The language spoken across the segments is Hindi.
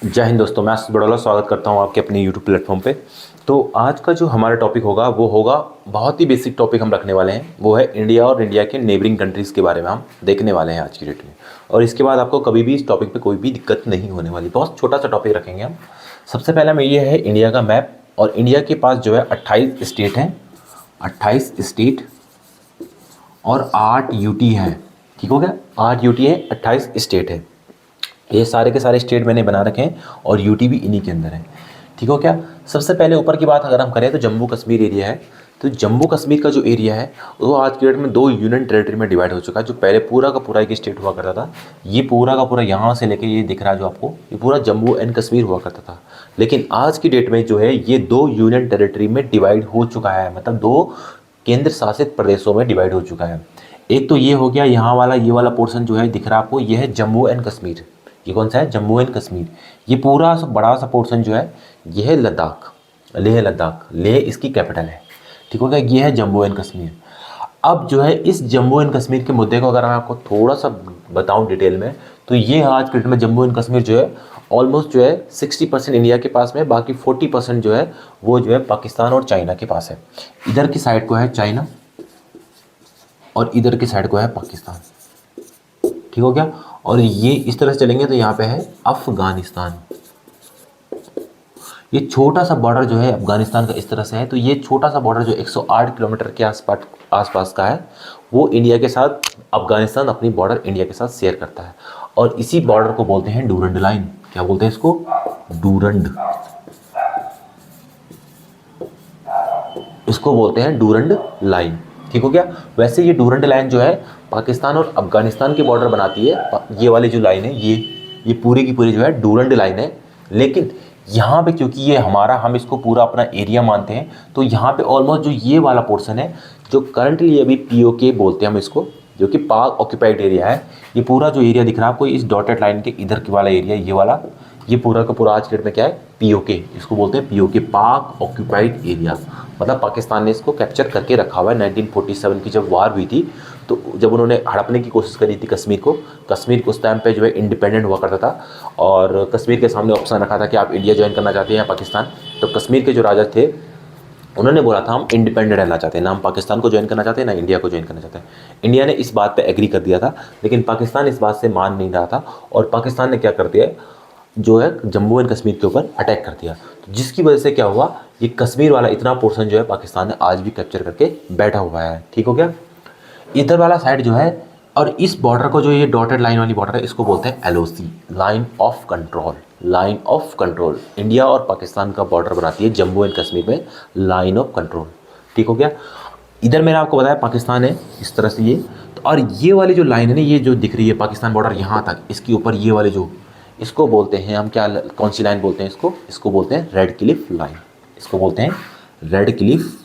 जय हिंद दोस्तों, मैं आशीष बड़ौला स्वागत करता हूं आपके अपने यूट्यूब प्लेटफॉर्म पे। तो आज का जो हमारा टॉपिक होगा वो होगा, बहुत ही बेसिक टॉपिक हम रखने वाले हैं, वो है इंडिया और इंडिया के नेबरिंग कंट्रीज़ के बारे में हम देखने वाले हैं आज की डेट में। और इसके बाद आपको कभी भी इस टॉपिक पे कोई भी दिक्कत नहीं होने वाली। बहुत छोटा सा टॉपिक रखेंगे हम। सबसे पहला में ये है इंडिया का मैप, और इंडिया के पास जो है 28 स्टेट हैं, 28 स्टेट और 8 यूटी हैं। ठीक हो गया, 8 यूटी है, 28 स्टेट है। ये सारे के सारे स्टेट मैंने बना रखे हैं और यूटी भी इन्हीं के अंदर है। ठीक हो क्या। सबसे पहले ऊपर की बात अगर हम करें तो जम्मू कश्मीर एरिया है। तो जम्मू कश्मीर का जो एरिया है वो आज के डेट में 2 यूनियन टेरिटरी में डिवाइड हो चुका है। जो पहले पूरा का पूरा एक स्टेट हुआ करता था, ये पूरा का पूरा यहाँ से लेके ये दिख रहा है जो आपको, ये पूरा जम्मू एंड कश्मीर हुआ करता था। लेकिन आज की डेट में जो है ये 2 यूनियन टेरिटरी में डिवाइड हो चुका है, मतलब 2 केंद्र शासित प्रदेशों में डिवाइड हो चुका है। एक तो ये हो गया, यहाँ वाला ये वाला पोर्शन जो है दिख रहा है आपको, ये है जम्मू एंड कश्मीर। ये कौन सा है? जम्मू एंड कश्मीर। ये पूरा बड़ा सा पोर्शन जो है ये है लद्दाख, लेह लद्दाख, लेह इसकी कैपिटल है। ठीक हो गया, ये है जम्मू एंड कश्मीर। अब जो है इस जम्मू एंड कश्मीर के मुद्दे को अगर मैं आपको थोड़ा सा बताऊं डिटेल में, तो ये आज के डेट में जम्मू एंड कश्मीर जो है ऑलमोस्ट जो है 60% इंडिया के पास में, बाकी 40% जो है वो जो है पाकिस्तान और चाइना के पास है। इधर की साइड को है चाइना और इधर की साइड को है पाकिस्तान। ठीक हो गया। और ये इस तरह से चलेंगे तो यहाँ पे है अफगानिस्तान। ये छोटा सा बॉर्डर जो है अफगानिस्तान का इस तरह से है। तो ये छोटा सा बॉर्डर जो 108 किलोमीटर के आसपास का है, वो इंडिया के साथ, अफगानिस्तान अपनी बॉर्डर इंडिया के साथ शेयर करता है। और इसी बॉर्डर को बोलते हैं डूरंड लाइन। क्या बोलते हैं इसको? डूरंड। इसको बोलते हैं डूरंड लाइन। ठीक हो गया। वैसे ये डूरंड लाइन जो है पाकिस्तान और अफगानिस्तान की बॉर्डर बनाती है। ये वाली जो लाइन है ये पूरी की पूरी जो है डूरंड लाइन है। लेकिन यहाँ पे क्योंकि ये हमारा, हम इसको पूरा अपना एरिया मानते हैं, तो यहाँ पे ऑलमोस्ट जो ये वाला पोर्शन है, जो करंटली अभी पीओके बोलते हैं हम इसको, जो कि पाक ऑक्यूपाइड एरिया है, ये पूरा जो एरिया दिख रहा है आपको इस डॉटेड लाइन के इधर की वाला एरिया, ये वाला, ये पूरा का पूरा आज के डेट में क्या है? पीओके। इसको बोलते हैं पीओके, पाक ऑक्यूपाइड एरिया। मतलब पाकिस्तान ने इसको कैप्चर करके रखा हुआ है। 1947 की जब वार हुई थी, तो जब उन्होंने हड़पने की कोशिश करी थी कश्मीर को उस टाइम पे जो है इंडिपेंडेंट हुआ करता था, और कश्मीर के सामने ऑप्शन रखा था कि आप इंडिया ज्वाइन करना चाहते हैं या पाकिस्तान। तो कश्मीर के जो राजा थे उन्होंने बोला था हम इंडिपेंडेंट रहना चाहते हैं, ना हम पाकिस्तान को ज्वाइन करना चाहते हैं ना इंडिया को ज्वाइन करना चाहते हैं। इंडिया ने इस बात पे एग्री कर दिया था, लेकिन पाकिस्तान इस बात से मान नहीं रहा था, और पाकिस्तान ने क्या कर दिया जो है जम्मू एंड कश्मीर के ऊपर अटैक कर दिया। तो जिसकी वजह से क्या हुआ, ये कश्मीर वाला इतना पोर्शन जो है पाकिस्तान ने आज भी कैप्चर करके बैठा हुआ है। ठीक हो गया। इधर वाला साइड जो है, और इस बॉर्डर को, जो ये डॉटेड लाइन वाली बॉर्डर है, इसको बोलते हैं LOC, line of control. Line of control India और पाकिस्तान का बॉर्डर बनाती है जम्मू एंड कश्मीर में, लाइन ऑफ कंट्रोल। ठीक हो गया। इधर मैंने आपको बताया पाकिस्तान है इस तरह से ये, तो और ये वाली जो लाइन है ना, ये जो दिख रही है पाकिस्तान बॉर्डर यहाँ तक, इसके ऊपर ये वाले जो, इसको बोलते हैं हम क्या, कौन सी लाइन बोलते हैं इसको बोलते हैं रेड क्लिफ लाइन। इसको बोलते हैं रेड क्लिफ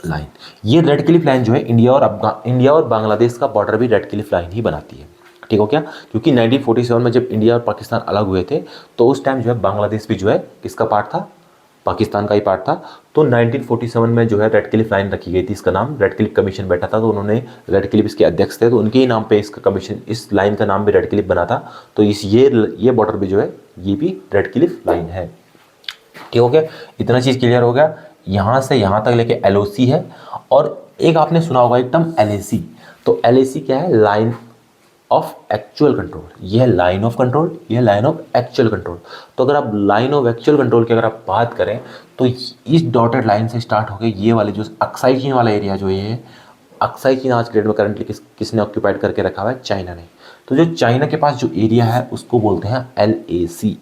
लाइन। ये रेड क्लिफ लाइन जो है इंडिया और बांग्लादेश का बॉर्डर भी रेड क्लिफ लाइन ही बनाती है। ठीक हो क्या। क्योंकि 1947 में जब इंडिया और पाकिस्तान अलग हुए थे, तो उस टाइम जो है बांग्लादेश भी जो है किसका पार्ट था? पाकिस्तान का ही पार्ट था। तो 1947 में जो है रेड क्लिफ लाइन रखी गई थी, इसका नाम रेड क्लिफ कमीशन बैठा था, तो उन्होंने, रेड क्लिफ इसके अध्यक्ष थे, तो उनके ही नाम पे इसका कमीशन, इस लाइन का नाम भी रेड क्लिफ बना था। तो ये बॉर्डर भी जो है ये भी रेड क्लिफ लाइन है। ठीक हो गया। इतना चीज़ क्लियर हो गया। यहाँ से यहाँ तक लेके एलओसी है। और एक आपने सुना होगा एक टर्म एलएसी। तो एलएसी क्या है? Line of actual control. ये है लाइन ऑफ कंट्रोल, ये है लाइन ऑफ एक्चुअल कंट्रोल। तो अगर आप लाइन ऑफ एक्चुअल कंट्रोल की अगर आप बात करें, तो इस डॉटेड लाइन से स्टार्ट होकर ये वाले जो अक्साई चीन वाला एरिया जो ये, अक्साई चीन आज के डेट में करंटली किसने ऑक्यूपाइड करके रखा हुआ है? चाइना ने। तो जो चाइना के पास जो एरिया है उसको बोलते हैं एलएसी।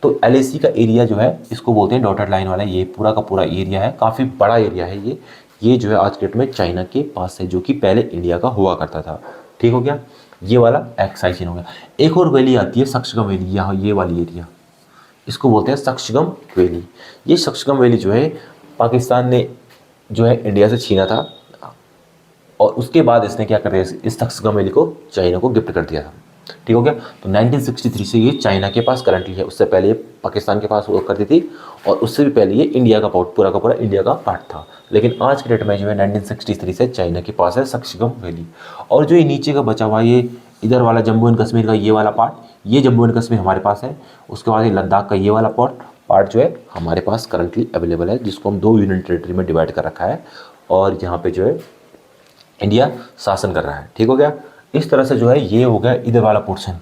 तो एलएसी का एरिया जो है इसको बोलते हैं डॉटेड लाइन वाला, ये पूरा का पूरा एरिया है, काफ़ी बड़ा एरिया है ये जो है आज के डेट में चाइना के पास है, जो कि पहले इंडिया का हुआ करता था। ठीक हो गया। ये वाला एक्साई चीन हो गया। एक और वैली आती है सक्सगम वैली, यहाँ ये वाली एरिया, इसको बोलते हैं सक्सगम वैली। ये सक्सगम वैली जो है पाकिस्तान ने जो है इंडिया से छीना था, और उसके बाद इसने क्या कर दिया, इस सक्सगम वैली को चाइना को गिफ्ट कर दिया था। ठीक हो गया। तो 1963 से ये चाइना के पास करंटली है। उससे पहले ये पाकिस्तान के पास हुआ करती थी, और उससे भी पहले ये इंडिया का पूरा का पूरा इंडिया का पार्ट था। लेकिन आज के डेट में जो है 1963 से चाइना के पास है सक्सगम वैली। और जो ये नीचे का बचा हुआ ये इधर वाला जम्मू एंड कश्मीर का ये वाला पार्ट, ये जम्मू एंड कश्मीर हमारे पास है। उसके बाद ये लद्दाख का ये वाला पार्ट जो है हमारे पास करंटली अवेलेबल है, जिसको हम 2 यूनियन टेरिटरी में डिवाइड कर रखा है, और यहाँ पे जो है इंडिया शासन कर रहा है। ठीक हो गया। इस तरह से जो है ये हो गया इधर वाला पोर्शन।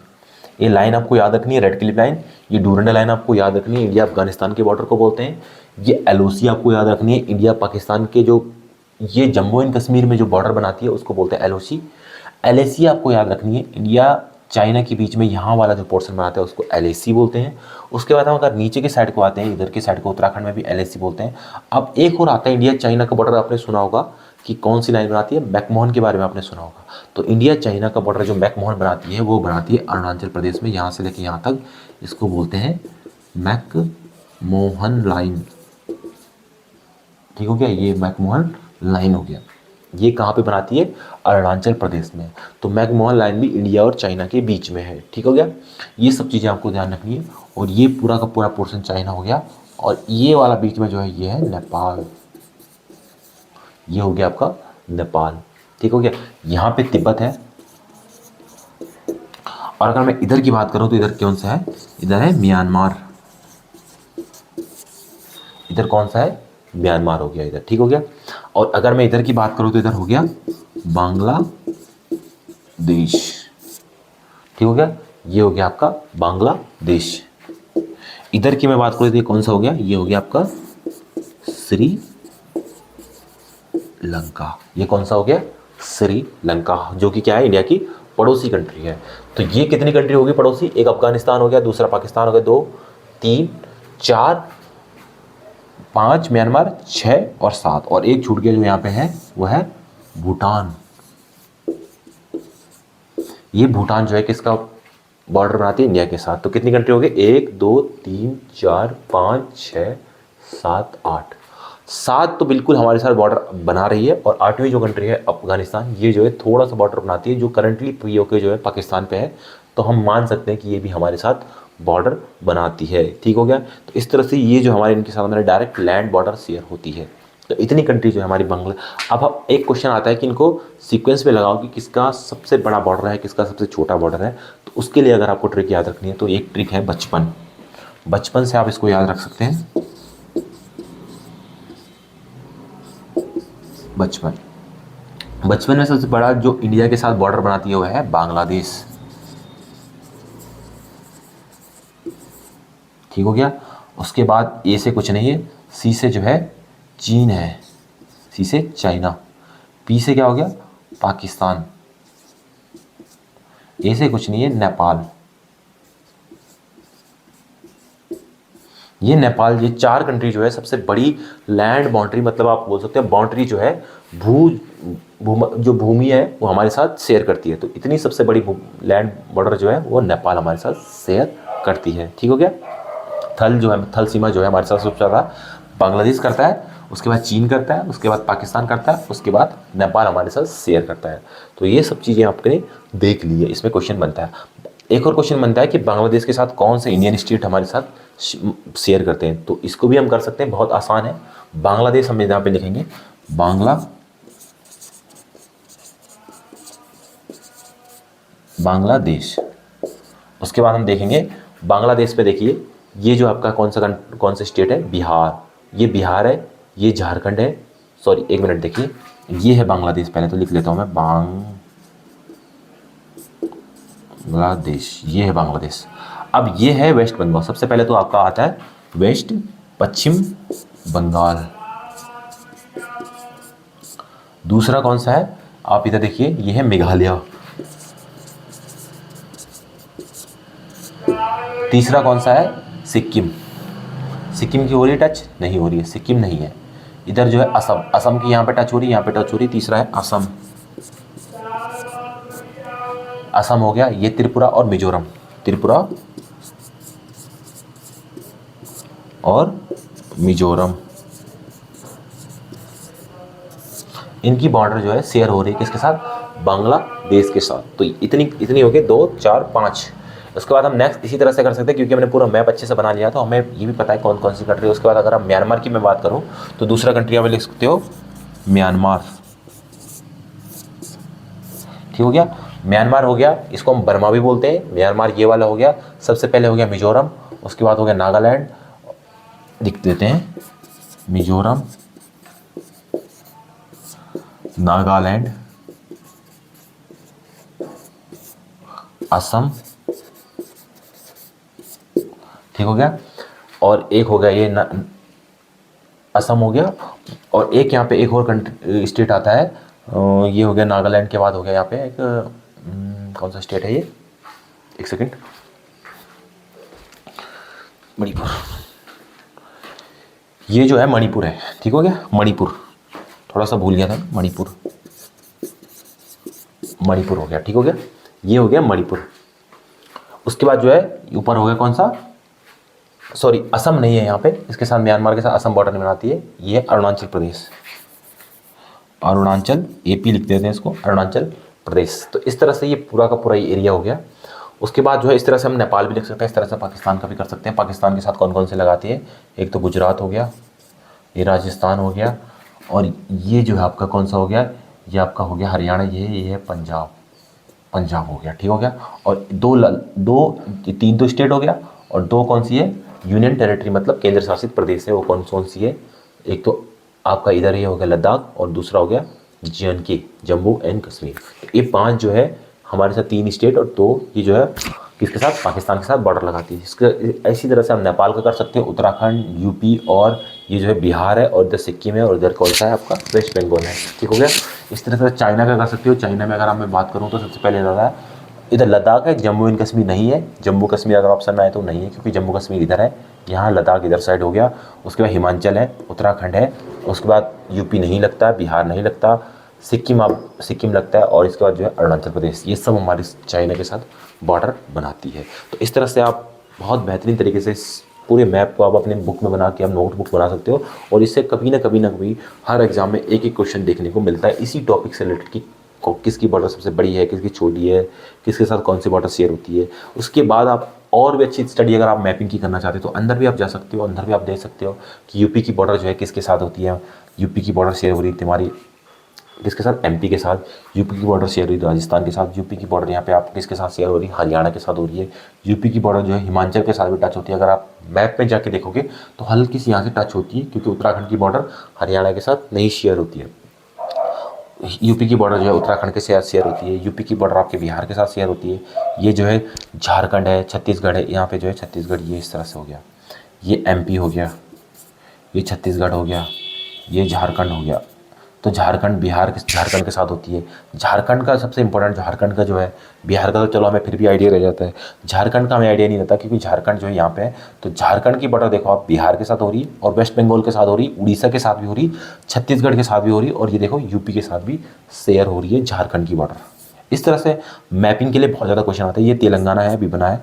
ये लाइन आपको याद रखनी है, रेड क्लिफ लाइन, ये डूरंड लाइन आपको याद रखनी है, इंडिया अफगानिस्तान के बॉर्डर को बोलते हैं। ये एलओसी आपको याद रखनी है, इंडिया पाकिस्तान के जो ये जम्मू एंड कश्मीर में जो बॉर्डर बनाती है उसको बोलते हैं एलओसी। एलएसी आपको याद रखनी है, इंडिया चाइना के बीच में यहाँ वाला जो पोर्शन बनाता है उसको एलएसी बोलते हैं। उसके बाद हम अगर नीचे के साइड को आते हैं, इधर के साइड को उत्तराखंड में भी एलएसी बोलते हैं। अब एक और आता है इंडिया चाइना का बॉर्डर, आपने सुना होगा कि कौन सी लाइन बनाती है, मैकमोहन के बारे में आपने सुना होगा। तो इंडिया चाइना का बॉर्डर जो मैकमोहन बनाती है वो बनाती है अरुणाचल प्रदेश में, यहाँ से लेके यहाँ तक, इसको बोलते हैं मैकमोहन लाइन। ठीक हो गया, ये मैकमोहन लाइन हो गया। ये कहाँ पे बनाती है, अरुणाचल प्रदेश में। तो मैकमोहन लाइन भी इंडिया और चाइना के बीच में है। ठीक हो गया, ये सब चीज़ें आपको ध्यान रखनी है। और ये पूरा का पूरा पोर्शन चाइना हो गया, और ये वाला बीच में जो है ये है नेपाल, ये हो गया आपका नेपाल। ठीक हो गया, यहाँ पे तिब्बत है। और अगर मैं इधर की बात करूँ तो इधर कौन सा है, इधर है म्यांमार। इधर कौन सा है, म्यांमार हो गया इधर। ठीक हो गया। और अगर मैं इधर की बात करूँ तो इधर हो गया बांग्लादेश। ठीक हो गया, ये हो गया आपका बांग्लादेश। इधर की मैं बात करूँ तो ये कौन सा हो गया, ये हो गया आपका श्रीलंका। ये कौन सा हो गया, श्रीलंका, जो कि क्या है, इंडिया की पड़ोसी कंट्री है। तो ये कितनी कंट्री होगी पड़ोसी, एक अफगानिस्तान हो गया, दूसरा पाकिस्तान हो गया, 2 3 4 5 म्यांमार, 6 और 7, और एक छूट गया जो यहाँ पे है वो है भूटान। ये भूटान जो है किसका बॉर्डर बनाती है, इंडिया के साथ। तो कितनी कंट्री हो गई, 1 2 3 4 5 6 7 8, 7 तो बिल्कुल हमारे साथ बॉर्डर बना रही है। और 8वीं जो कंट्री है अफगानिस्तान, ये जो है थोड़ा सा बॉर्डर बनाती है, जो करंटली पीओके जो है पाकिस्तान पे है। तो हम मान सकते हैं कि ये भी हमारे साथ बॉर्डर बनाती है। ठीक हो गया। तो इस तरह से ये जो हमारे इनके साथ हमारे डायरेक्ट लैंड बॉर्डर शेयर होती है। तो इतनी कंट्री जो है हमारी बांग्ला। अब एक क्वेश्चन आता है कि इनको सीक्वेंस में लगाओ कि किसका सबसे बड़ा बॉर्डर है, किसका सबसे छोटा बॉर्डर है। तो उसके लिए अगर आपको ट्रिक याद रखनी है तो एक ट्रिक है बचपन। बचपन से आप इसको याद रख सकते हैं। बचपन में सबसे बड़ा जो इंडिया के साथ बॉर्डर बनाती है वो है बांग्लादेश। ठीक हो गया। उसके बाद ए से कुछ नहीं है, सी से जो है चीन है, सी से चाइना, पी से क्या हो गया, पाकिस्तान, ए से कुछ नहीं है, नेपाल। ये नेपाल, ये 4 कंट्री जो है सबसे बड़ी लैंड बाउंड्री, मतलब आप बोल सकते हैं बाउंड्री जो है जो भूमि है वो हमारे साथ शेयर करती है। तो इतनी सबसे बड़ी लैंड बॉर्डर जो है वो नेपाल हमारे साथ शेयर करती है। ठीक हो गया। थल जो है, थल सीमा जो है हमारे साथ सबसे ज़्यादा बांग्लादेश करता है, उसके बाद चीन करता है, उसके बाद पाकिस्तान करता है, उसके बाद नेपाल हमारे साथ शेयर करता है। तो ये सब चीज़ें आपने देख ली है। इसमें क्वेश्चन बनता है, एक और क्वेश्चन बनता है कि बांग्लादेश के साथ कौन से इंडियन स्टेट हमारे साथ शेयर करते हैं। तो इसको भी हम कर सकते हैं, बहुत आसान है। बांग्लादेश हम यहाँ पे लिखेंगे बांग्लादेश। उसके बाद हम देखेंगे बांग्लादेश पे, देखिए ये जो आपका कौन सा स्टेट है, बिहार। ये बिहार है, ये झारखंड है, सॉरी एक मिनट, देखिए ये है बांग्लादेश। पहले तो लिख लेता हूँ मैं बांग्लादेश, ये है बांग्लादेश। अब ये है वेस्ट बंगाल। सबसे पहले तो आपका आता है वेस्ट पश्चिम बंगाल। दूसरा कौन सा है, आप इधर देखिए, ये है मेघालय। तीसरा कौन सा है, सिक्किम। सिक्किम की हो रही है टच, नहीं हो रही है, सिक्किम नहीं है। इधर जो है असम, असम की यहाँ पे टच हो रही है, यहाँ पे टच हो रही है। तीसरा है असम, असम हो गया। ये त्रिपुरा और मिजोरम, त्रिपुरा और मिजोरम, इनकी बॉर्डर जो है शेयर हो रही है किसके साथ, बांग्लादेश के साथ। तो इतनी हो गई, 2 4 5। उसके बाद हम नेक्स्ट इसी तरह से कर सकते हैं, क्योंकि हमने पूरा मैप अच्छे से बना लिया तो हमें ये भी पता है कौन कौन सी कंट्री है। उसके बाद अगर हम म्यांमार की मैं बात करूं तो दूसरा कंट्री आप लिख सकते हो म्यांमार। ठीक हो गया। म्यांमार हो गया, इसको हम बर्मा भी बोलते हैं, म्यांमार ये वाला हो गया। सबसे पहले हो गया मिजोरम, उसके बाद हो गया नागालैंड, लिख देते हैं मिजोरम, नागालैंड, असम, ठीक हो गया। और एक हो गया ये असम हो गया, और एक यहाँ पे एक और कंट्री स्टेट आता है, ये हो गया नागालैंड के बाद हो गया यहाँ पे एक कौन सा स्टेट है ये, एक सेकंड, मणिपुर, ये जो है मणिपुर है, ठीक हो गया। मणिपुर, थोड़ा सा भूल गया था, मणिपुर, मणिपुर हो गया, ठीक हो गया, ये हो गया मणिपुर। उसके बाद जो है ऊपर हो गया कौन सा, सॉरी असम नहीं है यहाँ पे, इसके साथ म्यांमार के साथ असम बॉर्डर में बनाती है, ये है अरुणाचल प्रदेश, अरुणाचल, एपी लिख देते हैं इसको, अरुणाचल प्रदेश। तो इस तरह से ये पूरा का पूरा ये एरिया हो गया। उसके बाद जो है इस तरह से हम नेपाल भी लिख सकते हैं, इस तरह से पाकिस्तान का भी कर सकते हैं। पाकिस्तान के साथ कौन कौन से लगाती है, एक तो गुजरात हो गया, ये राजस्थान हो गया, और ये जो है आपका कौन सा हो गया, ये आपका हो गया हरियाणा, ये है पंजाब, पंजाब हो गया, ठीक हो गया। और तीन तो स्टेट हो गया, और दो कौन सी है, यूनियन टेरिटरी मतलब केंद्र शासित प्रदेश है, वो कौन कौन सी है, एक तो आपका इधर ये हो गया लद्दाख, और दूसरा हो गया JNK, जम्मू एंड कश्मीर। ये 5 जो है हमारे साथ 3 स्टेट, और 2 ये जो है किसके साथ, पाकिस्तान के साथ बॉर्डर लगाती है। इसका इसी तरह से हम नेपाल का कर सकते हो, उत्तराखंड, यूपी, और ये जो है बिहार है, और इधर सिक्किम है, और इधर कौन सा है आपका वेस्ट बंगाल है, ठीक हो गया। इस तरह से चाइना का कर सकते हो। चाइना में अगर मैं बात करूँ तो सबसे पहले इधर लद्दाख है, जम्मू एंड कश्मीर नहीं है। जम्मू कश्मीर अगर ऑप्शन में आए तो नहीं है, क्योंकि जम्मू कश्मीर इधर है, यहाँ लद्दाख इधर साइड हो गया। उसके बाद हिमाचल है, उत्तराखंड है, उसके बाद यूपी नहीं लगता, बिहार नहीं लगता, सिक्किम लगता है, और इसके बाद जो है अरुणाचल प्रदेश। ये सब हमारे चाइना के साथ बॉर्डर बनाती है। तो इस तरह से आप बहुत बेहतरीन तरीके से इस पूरे मैप को आप अपने बुक में बना के आप नोटबुक बना सकते हो, और इससे कभी ना कभी हर एग्जाम में एक एक क्वेश्चन देखने को मिलता है इसी टॉपिक से रिलेटेड, कि किसकी बॉर्डर सबसे बड़ी है, किसकी छोटी है, किसके साथ कौन सी बॉर्डर शेयर होती है। उसके बाद आप और भी अच्छी स्टडी अगर आप मैपिंग की करना चाहते हो तो अंदर भी आप जा सकते हो, अंदर भी आप देख सकते हो कि यूपी की बॉर्डर जो है किसके साथ होती है। यूपी की बॉर्डर शेयर हो रही है तुम्हारी किसके साथ, MP के साथ। यूपी की बॉर्डर शेयर हो रही है राजस्थान के साथ। यूपी की बॉर्डर यहाँ पे आप किसके साथ शेयर हो रही है, हरियाणा के साथ हो रही है। यूपी की बॉर्डर जो है हिमाचल के साथ भी टच होती है। अगर आप मैप में जाके देखोगे तो हल्की सी यहाँ से टच होती है, क्योंकि उत्तराखंड की बॉर्डर हरियाणा के साथ नहीं शेयर होती है। यूपी की बॉर्डर जो है उत्तराखंड के साथ शेयर होती है। यूपी की बॉर्डर आपके बिहार के साथ शेयर होती है। ये जो है झारखंड है, छत्तीसगढ़ है, यहाँ पे जो है छत्तीसगढ़ ये इस तरह से हो गया। ये MP हो गया, ये छत्तीसगढ़ हो गया, ये झारखंड हो गया। तो झारखंड झारखंड के साथ होती है। झारखंड का सबसे इंपॉर्टेंट, झारखंड का जो है, बिहार का तो चलो हमें फिर भी आइडिया रह जाता है, झारखंड का हमें आइडिया नहीं रहता, क्योंकि झारखंड जो है यहाँ पे है। तो झारखंड की बॉर्डर देखो आप, बिहार के साथ हो रही है, और वेस्ट बंगाल के साथ हो रही है, उड़ीसा के साथ भी हो रही, छत्तीसगढ़ के साथ भी हो रही, और ये देखो यूपी के साथ भी शेयर हो रही है झारखंड की बॉर्डर। इस तरह से मैपिंग के लिए बहुत ज़्यादा क्वेश्चन आते हैं। ये तेलंगाना है, अभी बना है,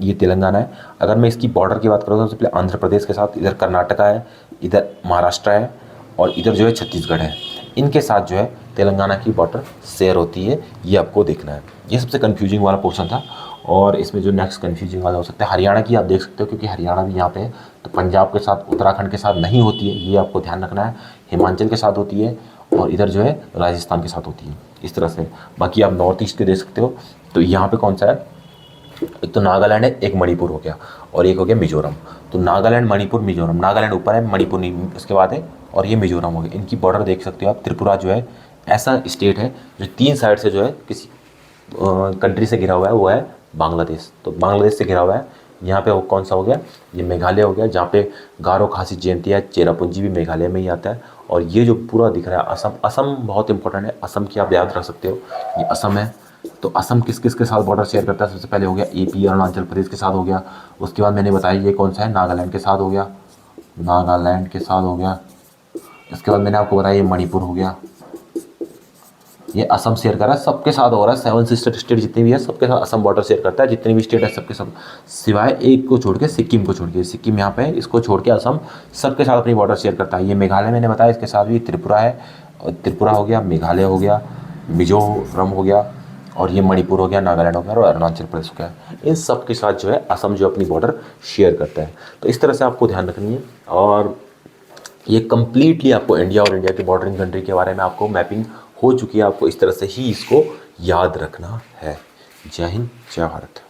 ये तेलंगाना है। अगर मैं इसकी बॉर्डर की बात करूँ तो सबसे पहले आंध्र प्रदेश के साथ, इधर कर्नाटका है, इधर महाराष्ट्र है, और इधर जो है छत्तीसगढ़ है। इनके साथ जो है तेलंगाना की बॉर्डर शेयर होती है, ये आपको देखना है। ये सबसे कन्फ्यूजिंग वाला पोर्शन था। और इसमें जो नेक्स्ट कन्फ्यूजिंग वाला हो सकता है हरियाणा की, आप देख सकते हो, क्योंकि हरियाणा भी यहाँ पे है। तो पंजाब के साथ, उत्तराखंड के साथ नहीं होती है, ये आपको ध्यान रखना है। हिमाचल के साथ होती है, और इधर जो है राजस्थान के साथ होती है, इस तरह से। बाकी आप नॉर्थ ईस्ट के देख सकते हो। तो यहाँ पे कौन सा है, एक तो नागालैंड है, एक मणिपुर हो गया, और एक हो गया मिजोरम। तो नागालैंड, मणिपुर, मिजोरम। नागालैंड ऊपर है, मणिपुर नहीं, उसके बाद है, और ये मिजोरम हो गया। इनकी बॉर्डर देख सकते हो आप। त्रिपुरा जो है ऐसा स्टेट है जो 3 साइड से जो है किसी कंट्री से घिरा हुआ है, वो है बांग्लादेश। तो बांग्लादेश से घिरा हुआ है। यहाँ पे वो कौन सा हो गया, ये मेघालय हो गया, जहाँ पे गारो, खासी, जयंतिया, चेरापूंजी भी मेघालय में ही आता है। और ये जो पूरा दिख रहा है असम, असम बहुत इंपॉर्टेंट है। असम की आप याद रख सकते हो, ये असम है। तो असम किस किस के साथ बॉर्डर शेयर करता है, सबसे पहले हो गया AP, अरुणाचल प्रदेश के साथ हो गया। उसके बाद मैंने बताया ये कौन सा है, नागालैंड के साथ हो गया, नागालैंड के साथ हो गया। इसके बाद मैंने आपको बताया ये मणिपुर हो गया, ये असम शेयर कर रहा है, सबके साथ हो रहा है। 7 सिस्टर स्टेट जितनी भी है सबके साथ असम बॉर्डर शेयर करता है। जितनी भी स्टेट है सबके सब, सिवाय एक को छोड़ के, सिक्किम को छोड़ के। सिक्किम यहाँ पे है, इसको छोड़ के असम सबके साथ अपनी बॉर्डर शेयर करता है। ये मेघालय मैंने बताया, इसके साथ भी त्रिपुरा है, और त्रिपुरा हो गया, मेघालय हो गया, मिजोरम हो गया, और ये मणिपुर हो गया, नागालैंड हो गया, और अरुणाचल प्रदेश हो गया। इन सब के साथ जो है असम जो अपनी बॉर्डर शेयर करता है। तो इस तरह से आपको ध्यान रखनी है। और ये कम्प्लीटली आपको इंडिया और इंडिया के बॉर्डरिंग कंट्री के बारे में आपको मैपिंग हो चुकी है। आपको इस तरह से ही इसको याद रखना है। जय हिंद, जय भारत।